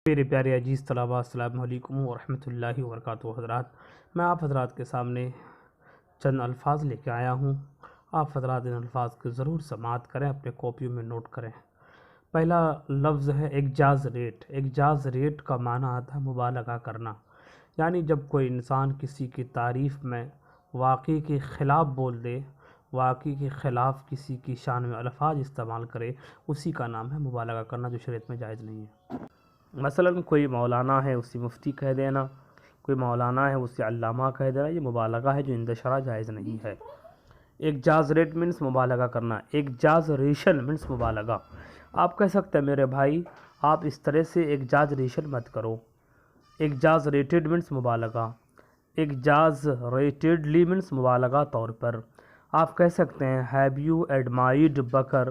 میرے پیارے عزیز طلباء، السلام علیکم ورحمۃ اللہ وبرکاتہ حضرات، میں آپ حضرات کے سامنے چند الفاظ لے کے آیا ہوں۔ آپ حضرات ان الفاظ کو ضرور سماعت کریں، اپنے کاپیوں میں نوٹ کریں۔ پہلا لفظ ہے اعجاز ریٹ۔ اعجاز ریٹ کا معنی آتا ہے مبالغہ کرنا، یعنی جب کوئی انسان کسی کی تعریف میں واقعی کے خلاف بول دے، واقعی کے خلاف کسی کی شان میں الفاظ استعمال کرے، اسی کا نام ہے مبالغہ کرنا، جو شریعت میں جائز نہیں ہے۔ مثلاً کوئی مولانا ہے اسے مفتی کہہ دینا، کوئی مولانا ہے اسے علامہ کہہ دینا، یہ مبالغہ ہے جو عند شرع جائز نہیں ہے۔ اعجاز ریٹ مینس مبالغہ کرنا، ایگزاجریشن مینس مبالغہ۔ آپ کہہ سکتے ہیں میرے بھائی آپ اس طرح سے ایگزاجریشن مت کرو۔ ایگزاج ریٹڈ مینس مبالغہ، ایگزاج ریٹڈلی مینس مبالغہ طور پر۔ آپ کہہ سکتے ہیں ہیو یو ایڈمائرڈ بکر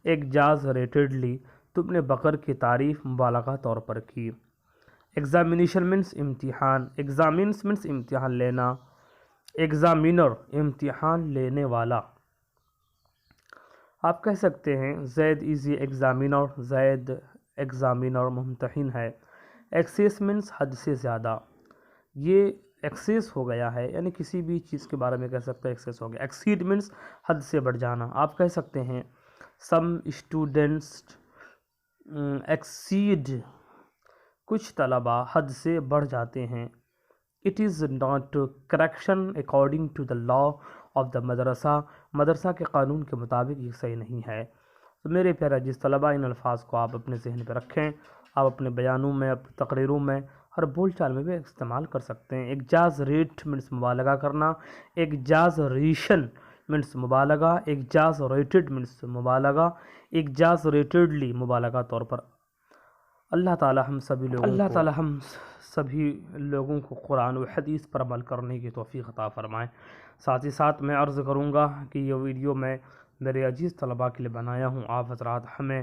ایگزاج ریٹڈلی، تم نے بکر کی تعریف مبالغہ طور پر کی۔ ایگزامینیشن مینس امتحان، ایگزامینس مینس امتحان لینا، ایگزامینر امتحان لینے والا۔ آپ کہہ سکتے ہیں زید از اے ایگزامینر، زید ایگزامینر ممتحن ہے۔ ایکسیس مینس حد سے زیادہ، یہ ایکسیس ہو گیا ہے، یعنی کسی بھی چیز کے بارے میں کہہ سکتے ہیں ایکسیس ہو گیا۔ ایکسیڈ مینس حد سے بڑھ جانا۔ آپ کہہ سکتے ہیں سم اسٹوڈنٹس ایکسیڈ، کچھ طلباء حد سے بڑھ جاتے ہیں۔ It is not correction according to the law of the madrasa, مدرسہ کے قانون کے مطابق یہ صحیح نہیں ہے۔ تو میرے پیارے عزیز طلباء، ان الفاظ کو آپ اپنے ذہن پہ رکھیں، آپ اپنے بیانوں میں، اپنی تقریروں میں اور بول چال میں بھی استعمال کر سکتے ہیں۔ اعجاز ریٹ مینس مبالغہ کرنا، اعجاز ریشن مینس مبالغہ، اعجاز ریٹڈ مینس مبالغہ، اعجاز ریٹڈلی مبالغہ طور پر۔ اللہ تعالی ہم سبھی لوگوں کو قرآن و حدیث پر عمل کرنے کی توفیق عطا فرمائے۔ ساتھ ہی ساتھ میں عرض کروں گا کہ یہ ویڈیو میں میرے عزیز طلباء کے لیے بنایا ہوں۔ آپ حضرات ہمیں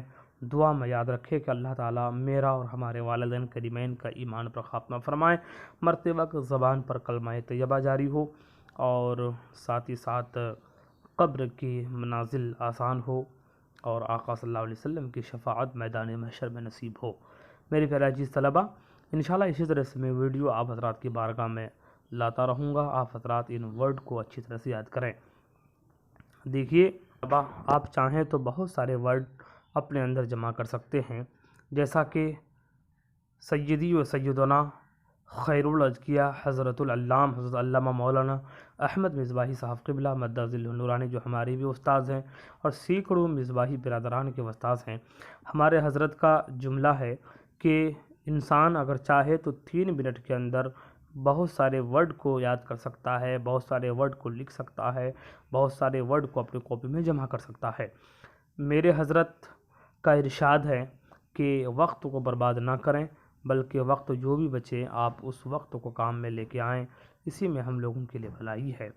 دعا میں یاد رکھے کہ اللہ تعالیٰ میرا اور ہمارے والدین کریمین کا ایمان پر خاتمہ فرمائے، مرتے وقت زبان پر کلمہ طیبہ جاری ہو، اور ساتھ ہی ساتھ قبر کی منازل آسان ہو، اور آقا صلی اللہ علیہ وسلم کی شفاعت میدان محشر میں نصیب ہو۔ میرے پیارے عزیز طلباء، انشاءاللہ اسی طرح سے میں ویڈیو آپ حضرات کی بارگاہ میں لاتا رہوں گا۔ آپ حضرات ان ورڈ کو اچھی طرح سے یاد کریں۔ دیکھیے آپ چاہیں تو بہت سارے ورڈ اپنے اندر جمع کر سکتے ہیں، جیسا کہ سیدی و سیدنا خیر الازکیہ حضرت العلام حضرت علامہ مولانا احمد مصباحی صاحب قبلہ مدد ذل نورانی، جو ہمارے بھی استاذ ہیں اور سینکڑوں مصباحی برادران کے استاذ ہیں۔ ہمارے حضرت کا جملہ ہے کہ انسان اگر چاہے تو 3 منٹ کے اندر بہت سارے ورڈ کو یاد کر سکتا ہے، بہت سارے ورڈ کو لکھ سکتا ہے، بہت سارے ورڈ کو اپنی کاپی میں جمع کر سکتا ہے۔ میرے حضرت کا ارشاد ہے کہ وقت کو برباد نہ کریں، بلکہ وقت جو بھی بچے آپ اس وقت کو کام میں لے کے آئیں، اسی میں ہم لوگوں کے لیے بھلائی ہے۔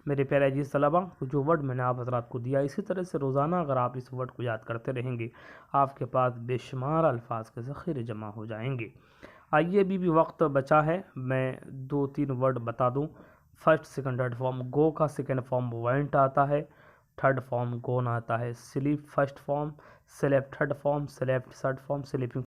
میرے پیارے عزیز طلباء، جو ورڈ میں نے آپ حضرات کو دیا، اسی طرح سے روزانہ اگر آپ اس ورڈ کو یاد کرتے رہیں گے، آپ کے پاس بے شمار الفاظ کے ذخیرے جمع ہو جائیں گے۔ آئیے ابھی بھی وقت بچا ہے، میں 2-3 ورڈ بتا دوں۔ فرسٹ سیکنڈ تھرڈ فارم، گو کا سیکنڈ فارم وینٹ آتا ہے، تھرڈ فارم گون آتا ہے، slip first form, slip third form, slip third form, sleeping